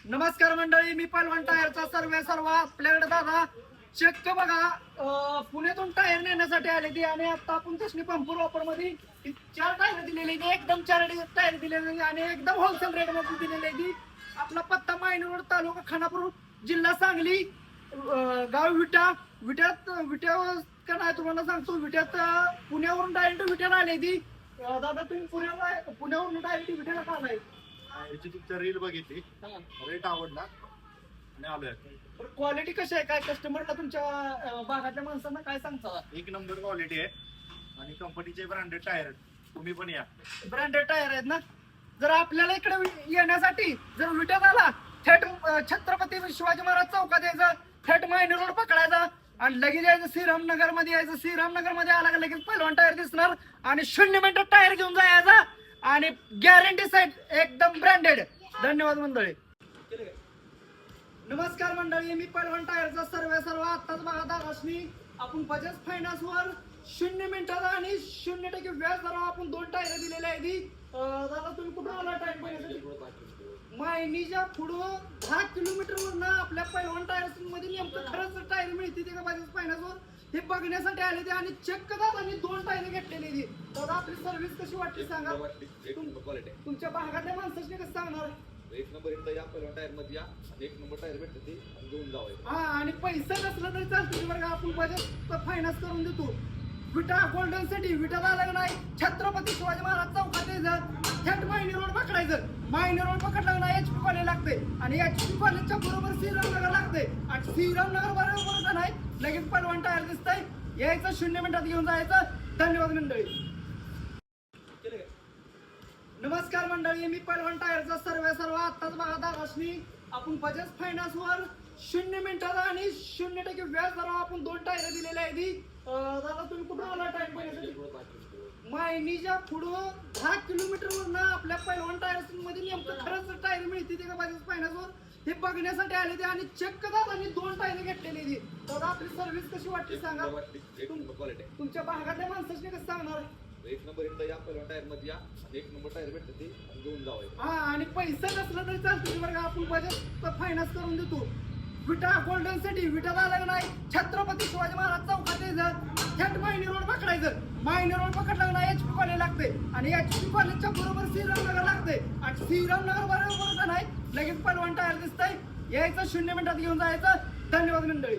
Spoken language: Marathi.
नमस्कार मंडळी, मी पलवान टायरचा सर्व आपल्याकडे दादा चक्क बघा पुण्यातून टायर नेण्यासाठी आले ती आणि आता आपण तसली पंपूर ऑफर मध्ये 4 टायर दिलेली, एकदम 4 टायर दिलेले आणि एकदम होलसेल रेट मध्ये दिलेली ती. आपला पत्ता मायनी रोड, तालुका खानापूर, जिल्हा सांगली, गाव विट्यात का नाही तुम्हाला सांगतो. विट्यात पुण्यावरून डायरेक्ट विट्याला आले ती. दादा तुम्ही पुण्यावरून डायरेक्ट विट्याला का आलाय? याची तुमच्या रील बघितली, रेट आवडला आणि आलोय. क्वालिटी कशी आहे, काय कस्टमरला तुमच्या भागातल्या माणसांना काय सांगता? एक नंबर क्वालिटी आहे आणि कंपनीचे ब्रँडेड टायर. तुम्ही पण या. ब्रँडेड टायर आहेत ना. जर आपल्याला इकडे येण्यासाठी जर विट्यात आला, थेट छत्रपती शिवाजी महाराज चौकात यायचं, थेट मायनी रोड पकडायचा आणि लगेच यायचं श्रीरामनगर मध्ये यायचं. श्रीरामनगर मध्ये आला का लगेच पलवान टायर दिसणार आणि 0 मिनिटात टायर घेऊन जायचा आणि गॅरंटी साईड एकदम ब्रँडेड. धन्यवाद मंडळी. नमस्कार मंडळी, मी पलवान टायरचा सर्व आत्ताच बघा दादाश्री आपण बजाज फायनान्स वर 0 मिनिटाचा आणि 0% व्याज दरावर आपण 2 टायर दिलेले आहे. दादा तुम्ही कुठं आला टायर? मायनीच्या पुढं 10 किलोमीटर वरनं आपल्या पलवान टायर्स मध्ये नेमकं खरंच टायर मिळते ते का बजाज फायनान्स वर हे बघण्यासाठी आले ते आणि चेक दादांनी 2 टायर घेतलेली. दादा आपली सर्व्हिस कशी वाटली सांगा? तुमच्या भागातल्या माणसाने कसं सांगणार? एक नंबर एकदा या पलवान टायर मध्ये या, एक नंबर टायर भेटते ते घेऊन जावं. हा, आणि पैसा नसला तरी चालतो बरं का, आपण बजाज फायनान्स करून देतो. विटा गोल्डन सिटी विटाला आलं नाही, छत्रपती शिवाजी महाराज चौकात यायचं, थेट मायनी रोड पकडायचं. मायनी रोड पकडला ना HP कॉलेज लागते आणि HP कॉलेजच्या बरोबर श्रीरामनगर लागते आणि श्रीरामनगर बरोबर का नाही लगेच पलवान टायर दिसतंय. यायचं 0 मिनिटात घेऊन जायचं. धन्यवाद मंडळी. नमस्कार मंडळी, मी पलवान टायरचा सर्व आत्ताच बघा दादाश्री आपण बजाज फायनान्स वर 0 मिनिटाचा आणि 0% व्याज दरावर आपण 2 टायर दिलेले आहे. दादा तुम्ही कुठं आला टायर? मायनीच्या पुढं 10 किलोमीटर वरनं आपल्या पलवान टायर्स मध्ये नेमकं खरंच टायर मिळते ते का बजाज फायनान्स वर हे बघण्यासाठी आले ते आणि चेक दादांनी 2 टायर घेतलेली. दादा आपली सर्व्हिस कशी वाटली सांगा? तुमच्या भागातल्या माणसाने कसं सांगणार? एक नंबर एकदा या पलवान टायर मध्ये या, एक नंबर टायर भेटते ते घेऊन जावं. हा, आणि पैसा नसला तरी चालतो बरं का, आपण बजाज फायनान्स करून देतो. विटा गोल्डन सिटी विटाला आलं नाही, छत्रपती शिवाजी महाराज चौकात यायचं, थेट मायनी रोड पकडायचं. मायनी रोड पकडला ना HP कॉलेज लागते आणि HP कॉलेजच्या बरोबर श्रीरामनगर लागते आणि श्रीरामनगर बरोबर का नाही लगेच पलवान टायर दिसतंय. यायचं 0 मिनिटात घेऊन जायचं. धन्यवाद मंडळी.